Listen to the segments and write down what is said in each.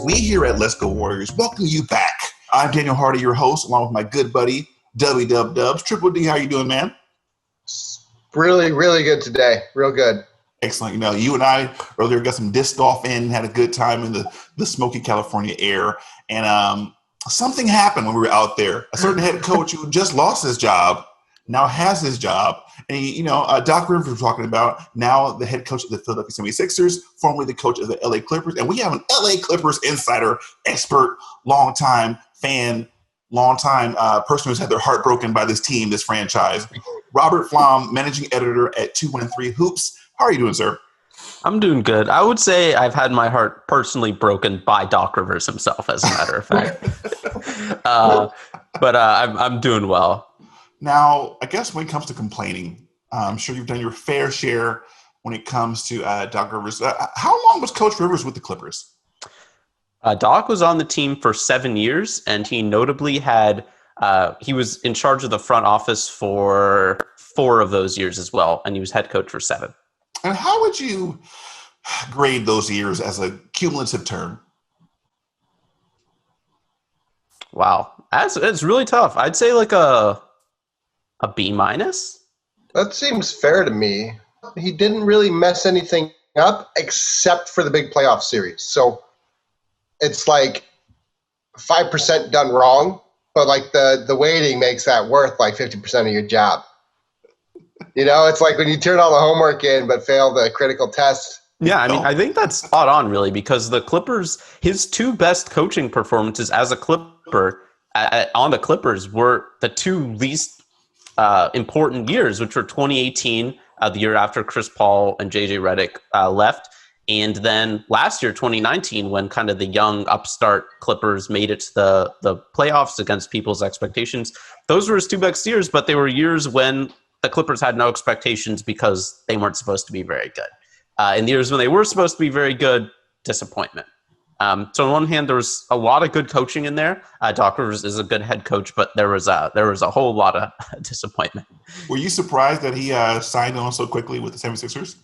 We here at Let's Go Warriors welcome you back. I'm Daniel Hardy, your host, along with my good buddy, Dubs. Triple D, how you doing, man? Really, really good today. Real good. Excellent. You know, you and I earlier got some disc golf in, had a good time in the smoky California air. And something happened when we were out there. A certain head coach who just lost his job now has his job. And, Doc Rivers was talking about, now the head coach of the Philadelphia 76ers, formerly the coach of the LA Clippers. And we have an LA Clippers insider, expert, longtime fan, longtime person who's had their heart broken by this team, this franchise. Robert Flom, managing editor at 213 Hoops. How are you doing, sir? I'm doing good. I would say I've had my heart personally broken by Doc Rivers himself, as a matter of fact. But I'm doing well. Now, I guess when it comes to complaining, I'm sure you've done your fair share when it comes to Doc Rivers. How long was Coach Rivers with the Clippers? Doc was on the team for 7 years, and he notably had he was in charge of the front office for 4 of those years as well, and he was head coach for 7. And how would you grade those years as a cumulative term? Wow, it's really tough. I'd say like a B-. That seems fair to me. He didn't really mess anything up except for the big playoff series. So it's like 5% done wrong, but like the weighting makes that worth like 50% of your job. It's like when you turn all the homework in but fail the critical test. Yeah, I mean, I think that's spot on, really, because the Clippers, his 2 best coaching performances as a Clipper on the Clippers were the 2 least important years, which were 2018, the year after Chris Paul and JJ Redick left, and then last year, 2019, when kind of the young upstart Clippers made it to the playoffs against people's expectations. Those were his 2 best years, but they were years when the Clippers had no expectations because they weren't supposed to be very good. In the years when they were supposed to be very good, disappointment. So on one hand, there was a lot of good coaching in there. Doc Rivers is a good head coach, but there was a whole lot of disappointment. Were you surprised that he signed on so quickly with the 76ers?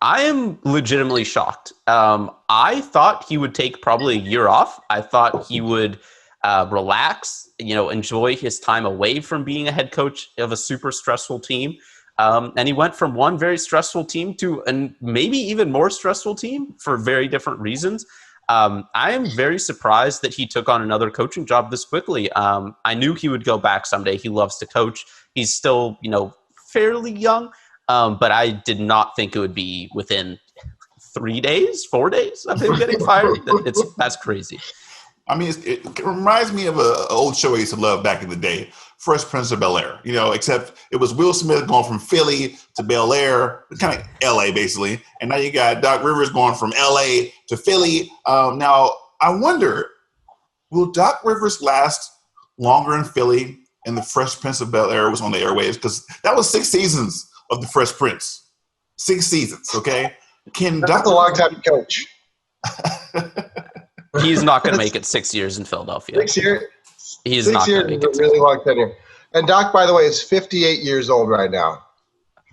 I am legitimately shocked. I thought he would take probably a year off. I thought he would relax, enjoy his time away from being a head coach of a super stressful team. And he went from one very stressful team to an maybe even more stressful team for very different reasons. I am very surprised that he took on another coaching job this quickly. I knew he would go back someday. He loves to coach. He's still, fairly young, but I did not think it would be within 4 days of him getting fired. That's crazy. I mean, it reminds me of an old show I used to love back in the day, Fresh Prince of Bel-Air, except it was Will Smith going from Philly to Bel-Air, kind of L.A. basically, and now you got Doc Rivers going from L.A. to Philly. Now, I wonder, will Doc Rivers last longer in Philly and the Fresh Prince of Bel-Air was on the airwaves? Because that was 6 seasons of the Fresh Prince. 6 seasons, okay? That's a long time to coach. He's not going to make it 6 years in Philadelphia. 6 years? He's 6 not years going to make is it. a really long tenure. And Doc, by the way, is 58 years old right now.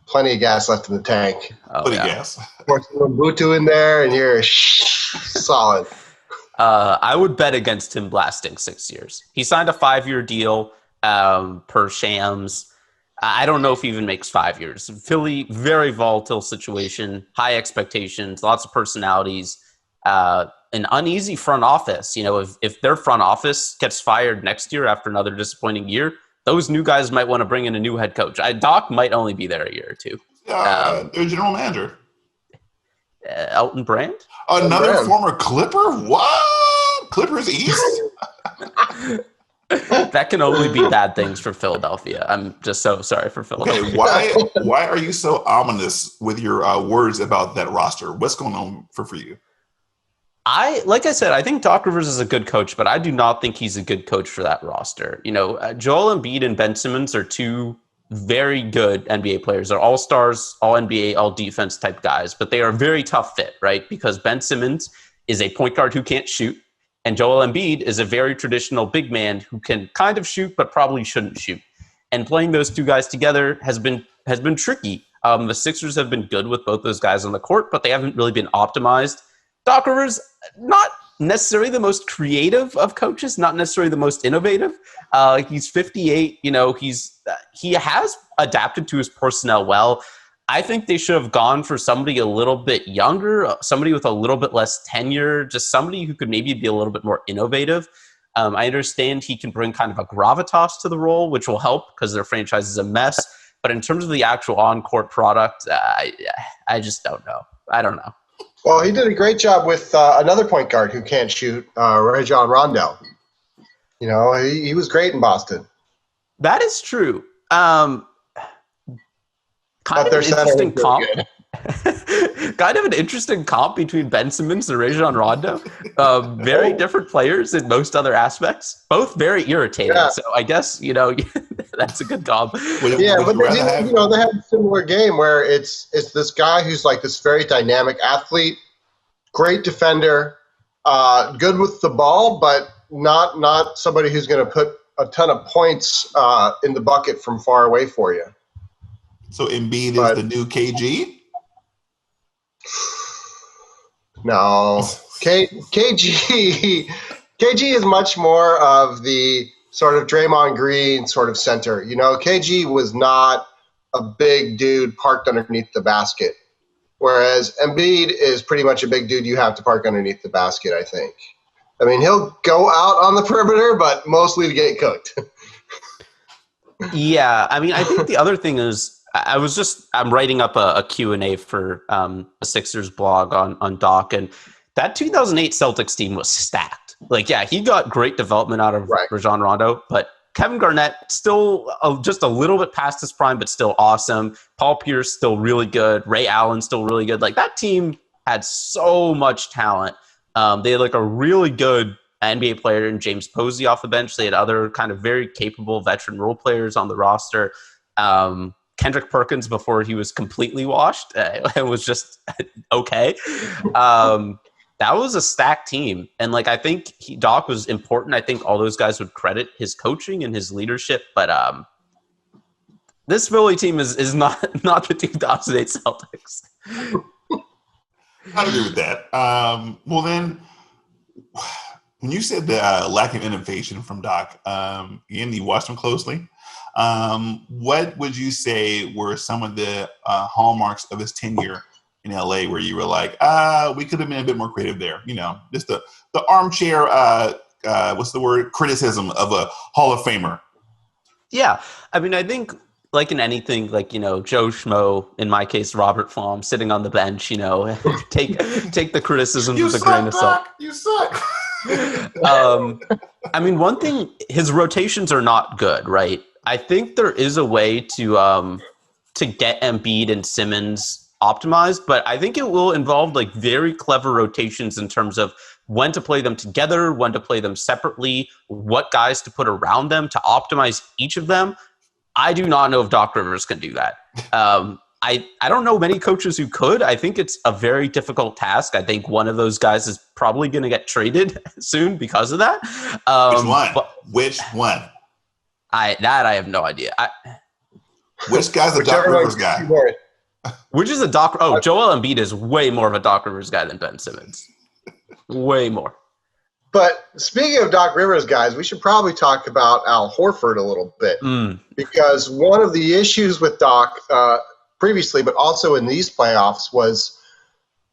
Plenty of gas left in the tank. Plenty of gas. Pour some Ubuntu in there, and you're solid. I would bet against him lasting 6 years. He signed a 5-year deal per Shams. I don't know if he even makes 5 years. Philly, very volatile situation, high expectations, lots of personalities. An uneasy front office. If their front office gets fired next year after another disappointing year, those new guys might want to bring in a new head coach. Doc might only be there a year or 2. Their general manager. Elton Brand? Another former Clipper? What? Clippers East? That can only be bad things for Philadelphia. I'm just so sorry for Philadelphia. Okay, why are you so ominous with your words about that roster? What's going on for you? Like I said, I think Doc Rivers is a good coach, but I do not think he's a good coach for that roster. Joel Embiid and Ben Simmons are 2 very good NBA players. They're all-stars, all-NBA, all-defense type guys, but they are a very tough fit, right? Because Ben Simmons is a point guard who can't shoot, and Joel Embiid is a very traditional big man who can kind of shoot, but probably shouldn't shoot. And playing those 2 guys together has been tricky. The Sixers have been good with both those guys on the court, but they haven't really been optimized. Doc Rivers, not necessarily the most creative of coaches, not necessarily the most innovative. He's 58. You know, he has adapted to his personnel well. I think they should have gone for somebody a little bit younger, somebody with a little bit less tenure, just somebody who could maybe be a little bit more innovative. I understand he can bring kind of a gravitas to the role, which will help because their franchise is a mess. But in terms of the actual on-court product, I just don't know. I don't know. Well, he did a great job with another point guard who can't shoot, Rajon Rondo. You know, he was great in Boston. That is true. But their center was really good. Kind of an interesting comp between Ben Simmons and Rajon Rondo. Very different players in most other aspects. Both very irritating. Yeah. So I guess, you know, that's a good comp. Yeah, but they had a similar game where it's this guy who's like this very dynamic athlete, great defender, good with the ball, but not somebody who's going to put a ton of points in the bucket from far away for you. So Embiid is the new KG? No. KG is much more of the sort of Draymond Green sort of center. You know, KG was not a big dude parked underneath the basket, whereas Embiid is pretty much a big dude you have to park underneath the basket, I think. I mean, he'll go out on the perimeter, but mostly to get cooked. Yeah, I mean, I think the other thing is, I'm writing up a Q&A for a Sixers blog on Doc, and that 2008 Celtics team was stacked. Like, yeah, he got great development out of Rajon Rondo, but Kevin Garnett still just a little bit past his prime, but still awesome. Paul Pierce still really good. Ray Allen still really good. Like, that team had so much talent. They had like a really good NBA player in James Posey off the bench. They had other kind of very capable veteran role players on the roster. Kendrick Perkins before he was completely washed. It was just okay. That was a stacked team. And like, I think Doc was important. I think all those guys would credit his coaching and his leadership. But this Philly team is not the 2008 Celtics. I agree with that. Well, then, when you said the lack of innovation from Doc, again, you watched him closely. What would you say were some of the hallmarks of his tenure in LA where you were like, we could have been a bit more creative there? You know, just the armchair, criticism of a Hall of Famer. Yeah. I mean, I think like in anything, like, you know, Joe Schmo, in my case, Robert Flom, sitting on the bench, you know, take the criticisms with a grain of salt. You suck. I mean, one thing, his rotations are not good, right? I think there is a way to get Embiid and Simmons optimized, but I think it will involve like very clever rotations in terms of when to play them together, when to play them separately, what guys to put around them to optimize each of them. I do not know if Doc Rivers can do that. I don't know many coaches who could. I think it's a very difficult task. I think one of those guys is probably going to get traded soon because of that. Which one? I have no idea. Which guy's a Doc Rivers guy? Which is a Doc? Oh, Joel Embiid is way more of a Doc Rivers guy than Ben Simmons. Way more. But speaking of Doc Rivers guys, we should probably talk about Al Horford a little bit. Because one of the issues with Doc previously, but also in these playoffs, was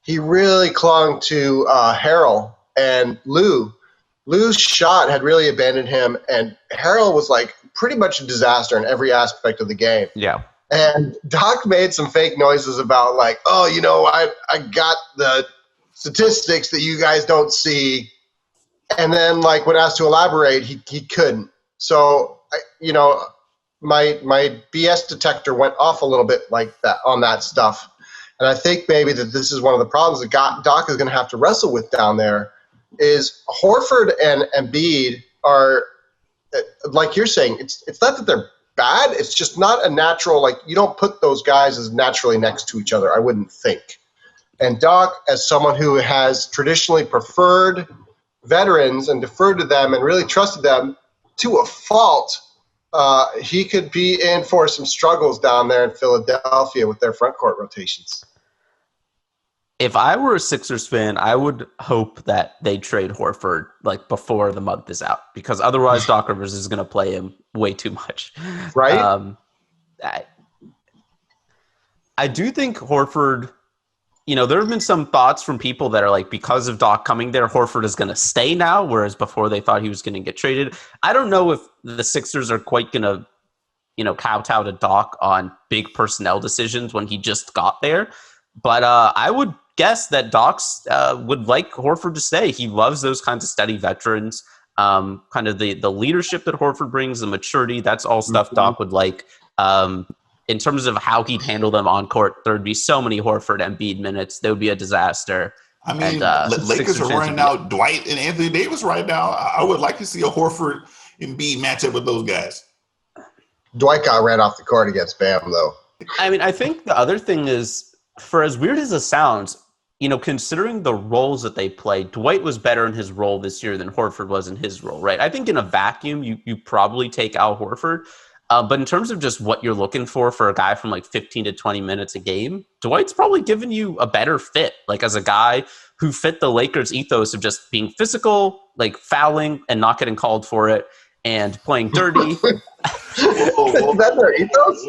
he really clung to Harrell and Lou. Lou's shot had really abandoned him, and Harrell was like pretty much a disaster in every aspect of the game. Yeah. And Doc made some fake noises about like, oh, you know, I got the statistics that you guys don't see. And then like when asked to elaborate, he couldn't. So, you know, my BS detector went off a little bit like that on that stuff. And I think maybe that this is one of the problems that Doc is going to have to wrestle with down there is Horford and Embiid are, like you're saying, it's not that they're bad. It's just not a natural, like you don't put those guys as naturally next to each other, I wouldn't think. And Doc, as someone who has traditionally preferred veterans and deferred to them and really trusted them to a fault, he could be in for some struggles down there in Philadelphia with their front court rotations. If I were a Sixers fan, I would hope that they trade Horford like before the month is out, because otherwise Doc Rivers is going to play him way too much. Right? I do think Horford, there have been some thoughts from people that are like, because of Doc coming there, Horford is going to stay now, whereas before they thought he was going to get traded. I don't know if the Sixers are quite going to, kowtow to Doc on big personnel decisions when he just got there. But I would guess that Doc's would like Horford to stay. He loves those kinds of steady veterans. Kind of the leadership that Horford brings, the maturity, that's all stuff Doc would like. In terms of how he'd handle them on court, there'd be so many Horford Embiid minutes. There would be a disaster. I mean, Lakers are running out Dwight and Anthony Davis right now. I would like to see a Horford Embiid matchup with those guys. Dwight got ran off the court against Bam, though. I mean, I think the other thing is, for as weird as it sounds, considering the roles that they play, Dwight was better in his role this year than Horford was in his role, right? I think in a vacuum, you probably take Al Horford. But in terms of just what you're looking for a guy from like 15 to 20 minutes a game, Dwight's probably given you a better fit, like as a guy who fit the Lakers ethos of just being physical, like fouling and not getting called for it and playing dirty. Whoa. Is that their ethos?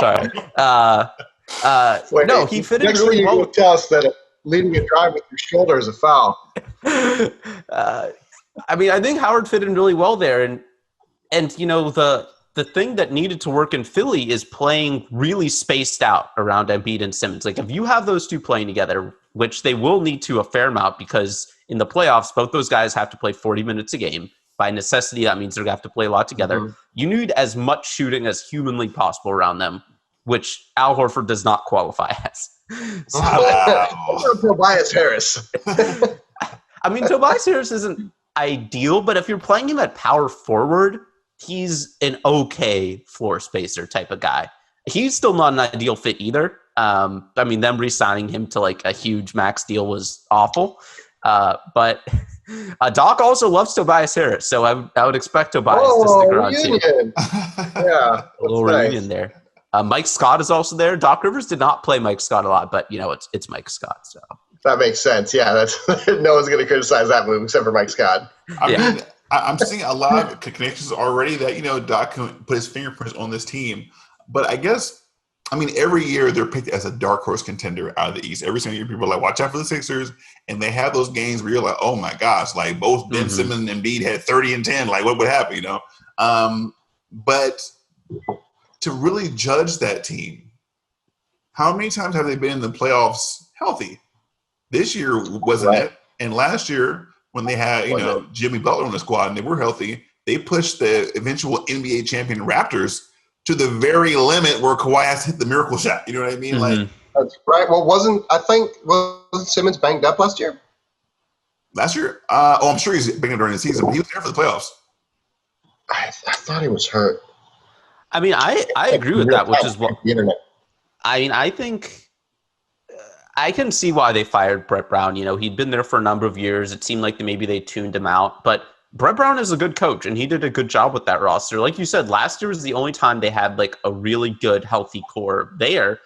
Sorry. No, he fit in really well. Next thing you will tell us that leading a drive with your shoulder is a foul. I mean, I think Howard fit in really well there. And the thing that needed to work in Philly is playing really spaced out around Embiid and Simmons. Like, if you have those two playing together, which they will need to a fair amount, because in the playoffs, both those guys have to play 40 minutes a game. By necessity, that means they're going to have to play a lot together. Mm-hmm. You need as much shooting as humanly possible around them, which Al Horford does not qualify as. So, Tobias Harris. I mean, Tobias Harris isn't ideal, but if you're playing him at power forward, he's an okay floor spacer type of guy. He's still not an ideal fit either. I mean, them re-signing him to like a huge max deal was awful. But Doc also loves Tobias Harris, so I would expect Tobias to stick around reunion. too. Yeah, a little reunion there. Mike Scott is also there. Doc Rivers did not play Mike Scott a lot, but it's Mike Scott. So that makes sense. Yeah, that's no one's going to criticize that move except for Mike Scott. I mean, I'm seeing a lot of connections already that Doc can put his fingerprints on this team. But I guess, every year they're picked as a dark horse contender out of the East. Every single year, people are like, watch out for the Sixers, and they have those games where you're like, oh my gosh, like both Ben Simmons and Embiid had 30 and 10. Like, what would happen? But to really judge that team, how many times have they been in the playoffs healthy? This year wasn't it, and last year when they had Jimmy Butler on the squad and they were healthy, they pushed the eventual NBA champion Raptors to the very limit where Kawhi has to hit the miracle shot. You know what I mean? Mm-hmm. Like, that's right. Well, wasn't Simmons banged up last year? Last year? I'm sure he's banged up during the season, but he was there for the playoffs. I thought he was hurt. I mean, I agree with that, which is what the internet. I mean, I think I can see why they fired Brett Brown. He'd been there for a number of years. It seemed like maybe they tuned him out, but Brett Brown is a good coach, and he did a good job with that roster. Like you said, last year was the only time they had like a really good, healthy core there,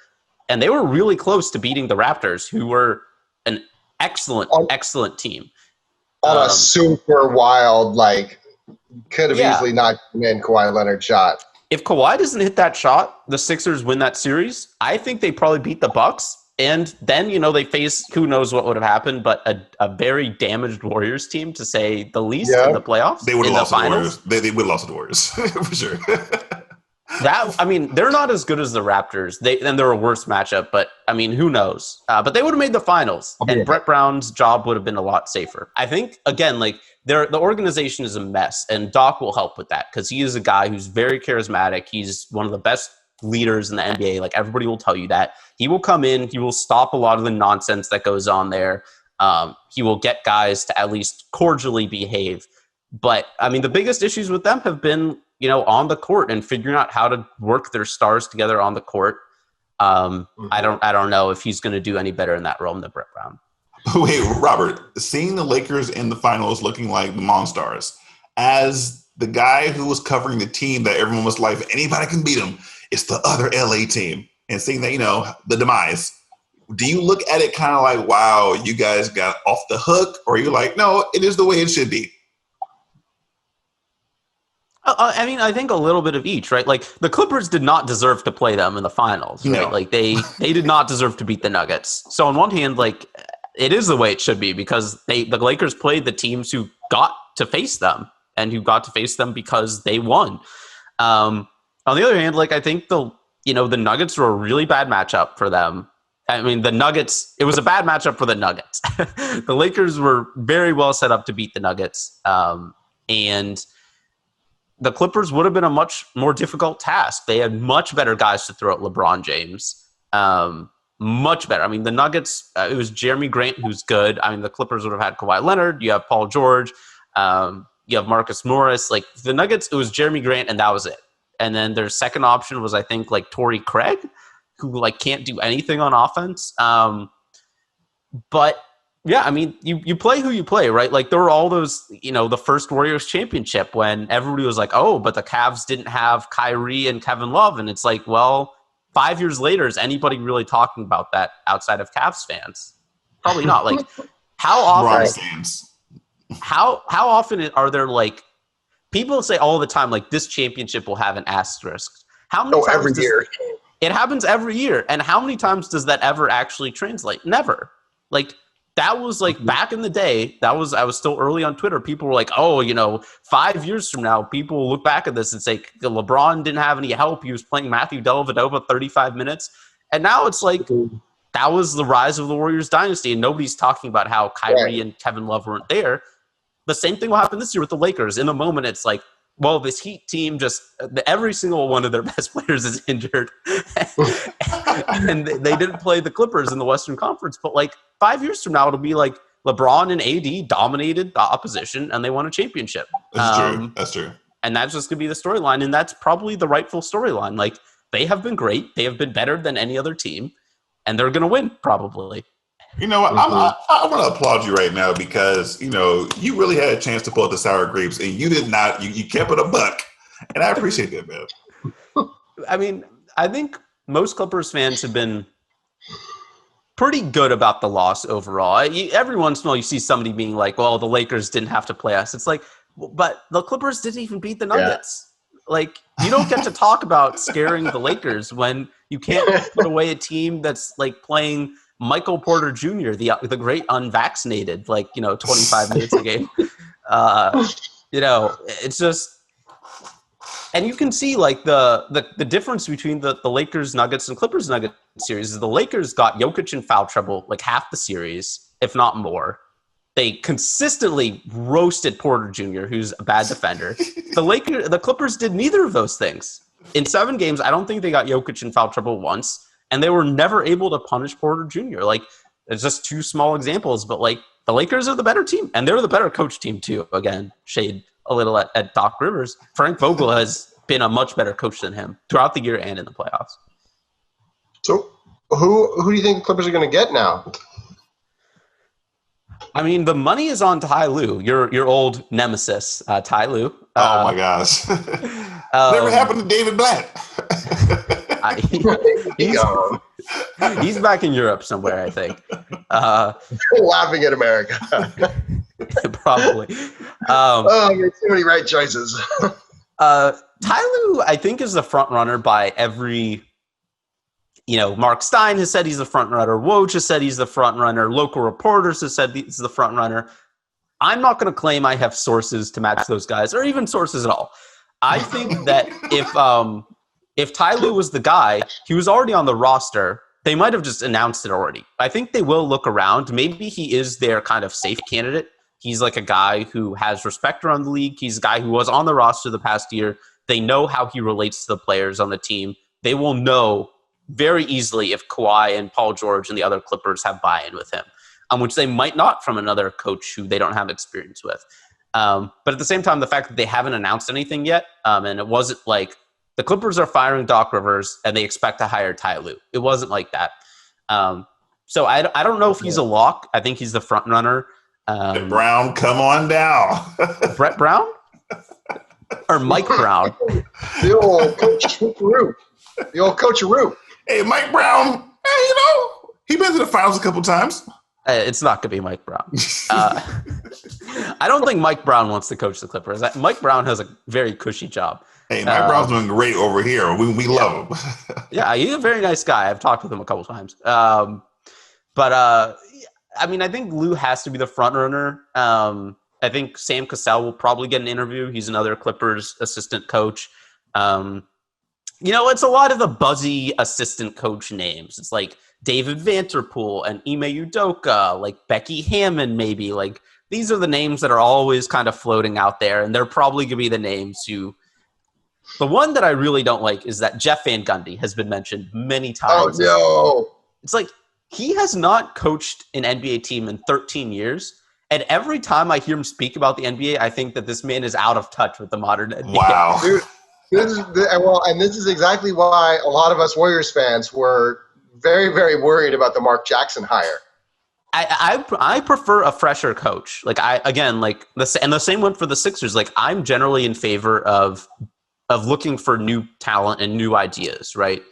and they were really close to beating the Raptors, who were an excellent team. On a super wild, could have easily knocked in Kawhi Leonard shot. If Kawhi doesn't hit that shot, the Sixers win that series. I think they probably beat the Bucks. And then, they face who knows what would have happened, but a very damaged Warriors team, to say the least, in the playoffs. They would have lost the Warriors. They would have lost the Warriors, for sure. They're not as good as the Raptors. They're a worse matchup, but, who knows? But they would have made the finals, and Brett Brown's job would have been a lot safer. I think, again, the organization is a mess, and Doc will help with that, because he is a guy who's very charismatic. He's one of the best leaders in the NBA. Like, everybody will tell you that. He will come in, he will stop a lot of the nonsense that goes on there. He will get guys to at least cordially behave. But the biggest issues with them have been, on the court and figuring out how to work their stars together on the court. I don't know if he's going to do any better in that role than Brett Brown. Wait, Robert, seeing the Lakers in the finals looking like the Monstars, as the guy who was covering the team that everyone was like, if anybody can beat them, it's the other LA team. And seeing that, the demise, do you look at it kind of like, wow, you guys got off the hook? Or are you like, no, it is the way it should be? I mean, I think a little bit of each, right? Like the Clippers did not deserve to play them in the finals, right? No. Like they did not deserve to beat the Nuggets. So on one hand, like it is the way it should be because the Lakers played the teams who got to face them and who got to face them because they won. On the other hand, like I think the Nuggets were a really bad matchup for them. I mean, the Nuggets, it was a bad matchup for the Nuggets. The Lakers were very well set up to beat the Nuggets. And the Clippers would have been a much more difficult task. They had much better guys to throw at LeBron James. Much better. I mean, the Nuggets, it was Jeremy Grant, who's good. I mean, the Clippers would have had Kawhi Leonard. You have Paul George. You have Marcus Morris. Like, the Nuggets, it was Jeremy Grant, and that was it. And then their second option was, I think, like, Torrey Craig, who, like, can't do anything on offense. But yeah, I mean, you play who you play, right? Like there were all those, the first Warriors championship when everybody was like, oh, but the Cavs didn't have Kyrie and Kevin Love. And it's like, well, 5 years later, is anybody really talking about that outside of Cavs fans? Probably not. Like how often, how often are there like people say all the time, like this championship will have an asterisk. How many times every year? It happens every year. And how many times does that ever actually translate? Never. Like, that was like back in the day. I was still early on Twitter. People were like, "Oh, 5 years from now, people will look back at this and say LeBron didn't have any help. He was playing Matthew Dellavedova 35 minutes." And now it's like that was the rise of the Warriors dynasty, and nobody's talking about how Kyrie and Kevin Love weren't there. The same thing will happen this year with the Lakers. In the moment, it's like, well, this Heat team every single one of their best players is injured, and they didn't play the Clippers in the Western Conference. But like 5 years from now, it'll be like LeBron and AD dominated the opposition and they won a championship. That's true. And that's just gonna be the storyline, and that's probably the rightful storyline. Like they have been great, they have been better than any other team, and they're gonna win probably. You know what? I want to applaud you right now because, you really had a chance to pull out the sour grapes and you did not. You kept it a buck. And I appreciate that, man. I mean, I think most Clippers fans have been pretty good about the loss overall. Every once in a while you see somebody being like, well, the Lakers didn't have to play us. It's like, but the Clippers didn't even beat the Nuggets. Yeah. Like, you don't get to talk about scaring the Lakers when you can't put away a team that's like playing Michael Porter Jr., the great unvaccinated, 25 minutes a game. It's just, and you can see like the difference between the Lakers Nuggets and Clippers Nuggets series is the Lakers got Jokic in foul trouble like half the series, if not more. They consistently roasted Porter Jr., who's a bad defender. The Clippers did neither of those things. In 7 games, I don't think they got Jokic in foul trouble once. And they were never able to punish Porter Jr. Like, it's just 2 small examples, but like the Lakers are the better team, and they're the better coach team too. Again, shade a little at Doc Rivers. Frank Vogel has been a much better coach than him throughout the year and in the playoffs. So, who do you think the Clippers are going to get now? I mean, the money is on Ty Lue, your old nemesis, Ty Lue. Oh my gosh, never happened to David Blatt. He's back in Europe somewhere, I think. Laughing at America. Probably. There's too many right choices. Ty Lue, I think, is the front runner by every. Mark Stein has said he's the front runner. Woj has said he's the front runner. Local reporters have said he's the front runner. I'm not going to claim I have sources to match those guys, or even sources at all. I think that if Ty Lue was the guy, he was already on the roster. They might have just announced it already. I think they will look around. Maybe he is their kind of safe candidate. He's like a guy who has respect around the league. He's a guy who was on the roster the past year. They know how he relates to the players on the team. They will know very easily if Kawhi and Paul George and the other Clippers have buy-in with him, which they might not from another coach who they don't have experience with. But at the same time, the fact that they haven't announced anything yet, and it wasn't like the Clippers are firing Doc Rivers and they expect to hire Ty Lue. It wasn't like that. So I don't know if he's a lock. I think he's the front runner. Brown, come on down. Brett Brown? Or Mike Brown? The old Coach Roo. The old Coach Roo. Hey, Mike Brown, He's been to the finals a couple times. It's not going to be Mike Brown. I don't think Mike Brown wants to coach the Clippers. Mike Brown has a very cushy job. Hey, Mike Brown's doing great over here. We love him. Yeah, he's a very nice guy. I've talked with him a couple times. I think Lou has to be the front runner. I think Sam Cassell will probably get an interview. He's another Clippers assistant coach. It's a lot of the buzzy assistant coach names. It's like David Vanterpool and Ime Udoka, like Becky Hammond maybe. Like, these are the names that are always kind of floating out there, and they're probably going to be the names who – the one that I really don't like is that Jeff Van Gundy has been mentioned many times. Oh, no. It's like he has not coached an NBA team in 13 years, and every time I hear him speak about the NBA, I think that this man is out of touch with the modern NBA. Wow. Dude, this is exactly why a lot of us Warriors fans were very, very worried about the Mark Jackson hire. I prefer a fresher coach. And the same one for the Sixers. Like, I'm generally in favor of looking for new talent and new ideas, right?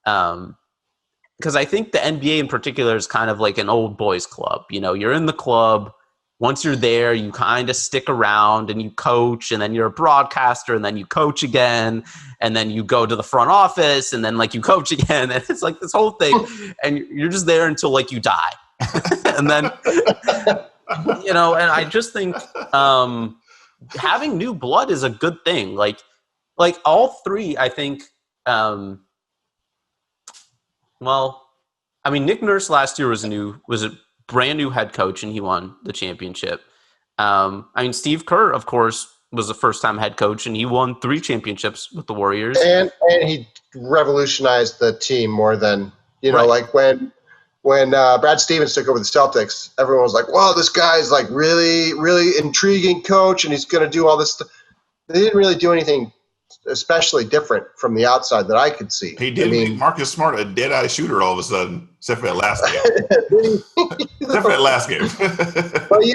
Because I think the NBA in particular is kind of like an old boys club. You're in the club. Once you're there, you kind of stick around and you coach, and then you're a broadcaster, and then you coach again, and then you go to the front office, and then you coach again, and it's like this whole thing, and you're just there until you die. And then, and I just think having new blood is a good thing. Like all three, I think, Nick Nurse last year was a brand new head coach, and he won the championship. Steve Kerr, of course, was the first-time head coach, and he won 3 championships with the Warriors. And he revolutionized the team more than, right. Like when Brad Stevens took over the Celtics, everyone was like, wow, this guy's like really, really intriguing coach, and he's going to do all this stuff. They didn't really do anything especially different from the outside that I could see. He did make Marcus Smart a dead-eye shooter all of a sudden, except for that last game. But,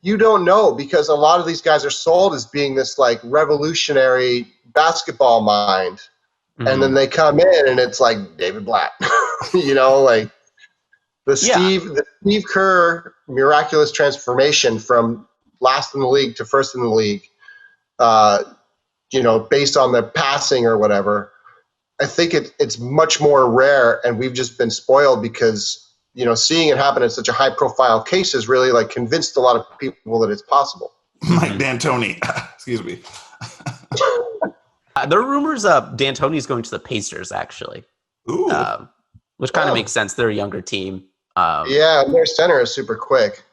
you don't know, because a lot of these guys are sold as being this like revolutionary basketball mind. Mm-hmm. And then they come in and it's like David Blatt, the Steve Kerr miraculous transformation from last in the league to first in the league, based on the passing or whatever. I think it's much more rare, and we've just been spoiled because, seeing it happen in such a high-profile case has really, convinced a lot of people that it's possible. Mike D'Antoni. Excuse me. There are rumors D'Antoni's going to the Pacers, actually. Ooh. Which kind of makes sense. They're a younger team. And their center is super quick.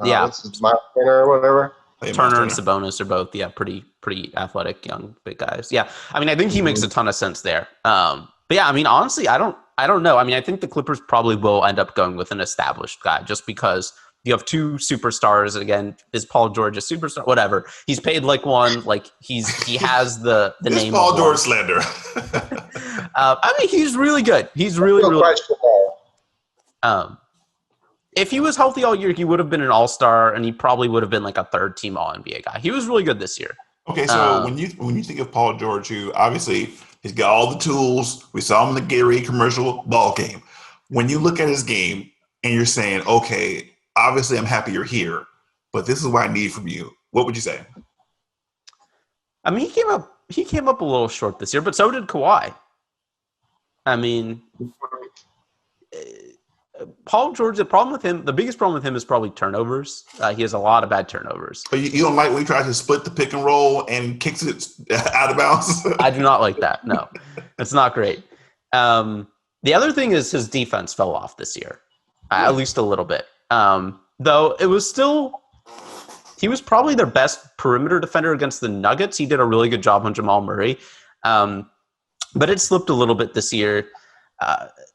It's Miles Turner or whatever. Turner and Sabonis are both, pretty athletic, young, big guys. Yeah, I think he makes a ton of sense there. Honestly, I don't know. I think the Clippers probably will end up going with an established guy, just because you have 2 superstars. Again, is Paul George a superstar? Whatever. He's paid like one. He has the name. Paul George slander. He's really good. He's really. If he was healthy all year, he would have been an all-star, and he probably would have been like a third-team All-NBA guy. He was really good this year. Okay, so when you think of Paul George, who obviously he's got all the tools. We saw him in the Gatorade commercial ball game. When you look at his game and you're saying, okay, obviously I'm happy you're here, but this is what I need from you, what would you say? He came up a little short this year, but so did Kawhi. Paul George, the biggest problem with him is probably turnovers. He has a lot of bad turnovers. But you don't like when he tries to split the pick and roll and kicks it out of bounds? I do not like that. No, it's not great. The other thing is his defense fell off this year, at least a little bit. Though it was still, he was probably their best perimeter defender against the Nuggets. He did a really good job on Jamal Murray. But it slipped a little bit this year.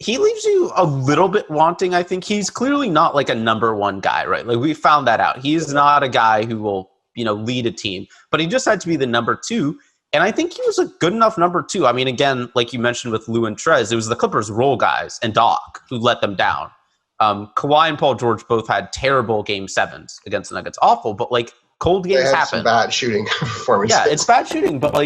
He leaves you a little bit wanting. I think he's clearly not like a number one guy, right? Like, we found that out. He's not a guy who will, lead a team, but he just had to be the number 2. And I think he was a good enough number 2. Again, like you mentioned with Lou and Trez, it was the Clippers' role guys and Doc who let them down. Kawhi and Paul George both had terrible game 7s against the Nuggets. Awful, but cold games happen. Some bad shooting performance. Yeah, it's bad shooting, but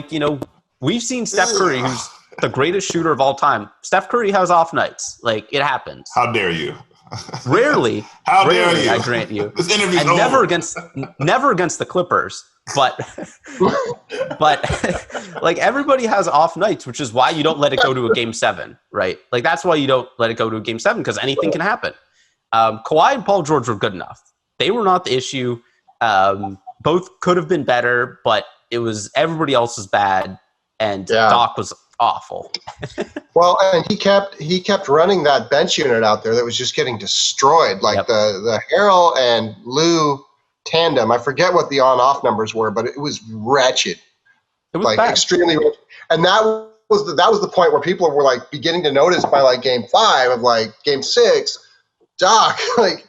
we've seen Steph Curry, who's the greatest shooter of all time. Steph Curry has off nights. Like, it happens. How dare you? Rarely. How rarely, dare you? I grant you. This interview's and over. never against the Clippers. But like, everybody has off nights, which is why you don't let it go to a game 7, right? Like, that's why you don't let it go to a game 7, because anything can happen. Kawhi and Paul George were good enough. They were not the issue. Both could have been better, but it was everybody else was bad, and Doc was awful. Well, and he kept running that bench unit out there that was just getting destroyed. Like the Harrell and Lou tandem. I forget what the on-off numbers were, but it was wretched. It was like bad. Extremely wretched. And that was the point where people were like beginning to notice by like game 5 of like game 6, Doc, like,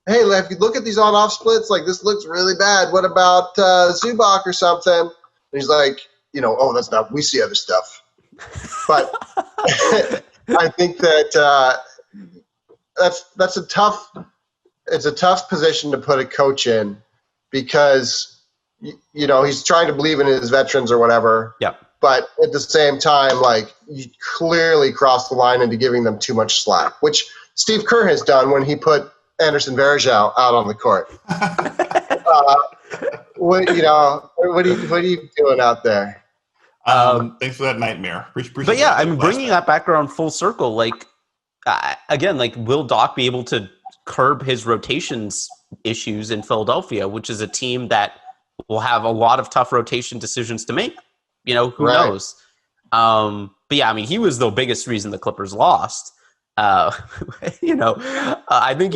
hey, if you look at these on-off splits, like this looks really bad. What about Zubac or something? And he's like, that's not. We see other stuff. But I think that that's a tough. It's a tough position to put a coach in because he's trying to believe in his veterans or whatever. Yeah. But at the same time, like, you clearly crossed the line into giving them too much slack, which Steve Kerr has done when he put Anderson Varejao out on the court. What are you doing out there? Thanks for that nightmare. But yeah, I'm bringing that back around full circle. Like, again, like, will Doc be able to curb his rotations issues in Philadelphia, which is a team that will have a lot of tough rotation decisions to make? Who knows? But yeah, I mean, he was the biggest reason the Clippers lost. I think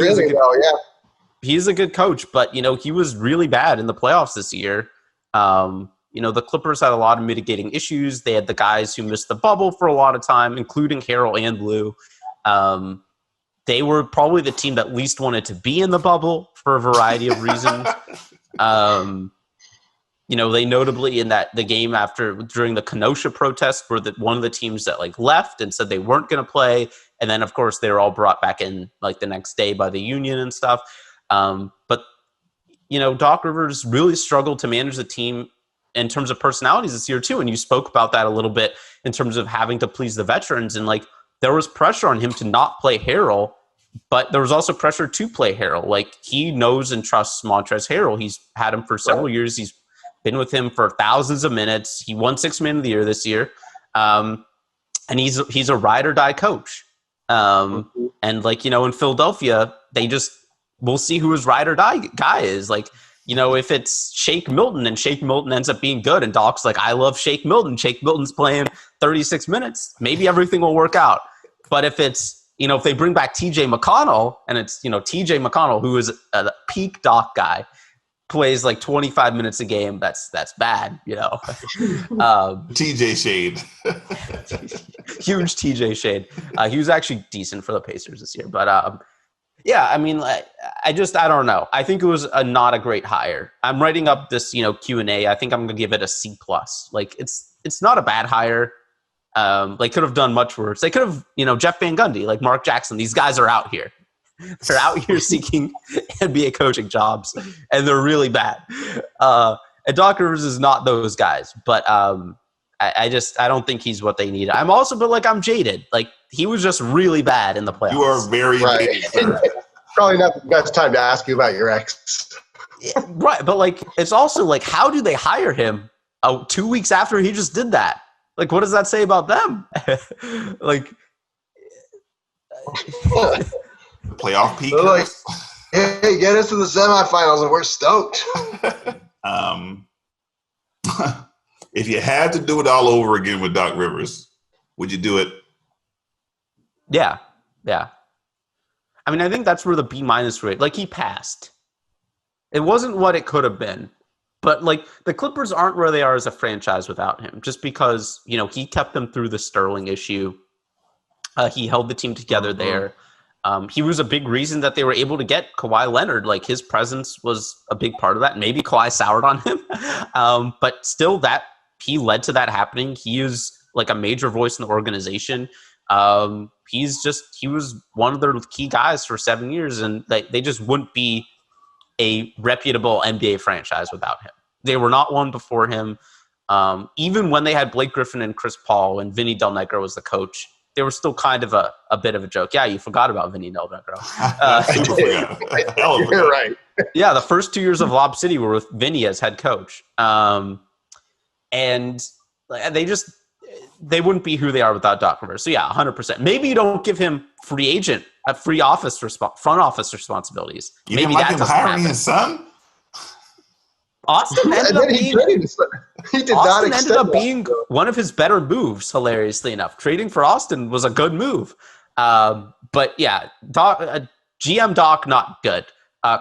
he's a good coach, but he was really bad in the playoffs this year. The Clippers had a lot of mitigating issues. They had the guys who missed the bubble for a lot of time, including Harrell and Lou. They were probably the team that least wanted to be in the bubble for a variety of reasons. They notably in the game during the Kenosha protest were one of the teams that like left and said they weren't going to play. And then, of course, they were all brought back in like the next day by the union and stuff. But Doc Rivers really struggled to manage the team in terms of personalities this year too. And you spoke about that a little bit in terms of having to please the veterans. And like, there was pressure on him to not play Harrell, but there was also pressure to play Harrell. Like, he knows and trusts Montrezl Harrell. He's had him for several years. He's been with him for thousands of minutes. He won 6th Man of the Year this year. And he's a ride or die coach. And like, in Philadelphia, we'll see who his ride or die guy is. Like, if it's Shake Milton and Shake Milton ends up being good and Doc's like, I love Shake Milton. Shake Milton's playing 36 minutes. Maybe everything will work out. But if it's, if they bring back TJ McConnell and it's, TJ McConnell, who is a peak Doc guy, plays like 25 minutes a game, that's bad, TJ shade. Huge TJ shade. He was actually decent for the Pacers this year. But yeah, I mean, I don't know. I think it was not a great hire. I'm writing up this, Q&A. I think I'm going to give it a C+. Like, it's not a bad hire. They could have done much worse. They could have, Jeff Van Gundy, like Mark Jackson. These guys are out here. They're out here seeking NBA coaching jobs, and they're really bad. And Doc Rivers is not those guys, but I don't think he's what they need. I'm jaded. Like, he was just really bad in the playoffs. You are very jaded, sir. Probably not the best time to ask you about your ex. Yeah, right, but like, it's also like, how do they hire him 2 weeks after he just did that? Like, what does that say about them? Like, playoff peak. Like, hey, get us to the semifinals and we're stoked. If you had to do it all over again with Doc Rivers, would you do it? Yeah. I mean, I think that's where the B- rate, like, he passed. It wasn't what it could have been. But, like, the Clippers aren't where they are as a franchise without him, just because, he kept them through the Sterling issue. He held the team together there. He was a big reason that they were able to get Kawhi Leonard. Like, his presence was a big part of that. Maybe Kawhi soured on him. But still, that he led to that happening. He is, like, a major voice in the organization. He was one of their key guys for 7 years, and they just wouldn't be a reputable NBA franchise without him. They were not one before him. Even when they had Blake Griffin and Chris Paul and Vinny Del Negro was the coach, they were still kind of a bit of a joke. Yeah, you forgot about Vinny Del Negro. You're right. Yeah, the first 2 years of Lob City were with Vinny as head coach. And they wouldn't be who they are without Doc Rivers. So yeah, 100%. Maybe you don't give him front office responsibilities. You Maybe didn't like that him doesn't hiring happen. his son? Austin ended up being one of his better moves, hilariously enough. Trading for Austin was a good move. But yeah, GM Doc, not good.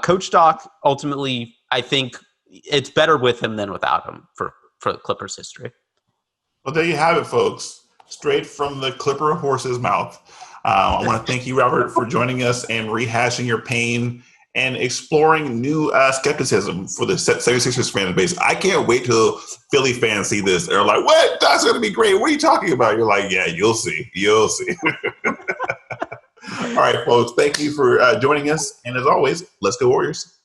Coach Doc, ultimately, I think it's better with him than without him for the Clippers history. Well, there you have it, folks. Straight from the Clipper horse's mouth. I want to thank you, Robert, for joining us and rehashing your pain and exploring new skepticism for the 76ers fan base. I can't wait till Philly fans see this. They're like, what? That's going to be great. What are you talking about? You're like, yeah, you'll see. You'll see. All right, folks. Thank you for joining us. And as always, let's go Warriors.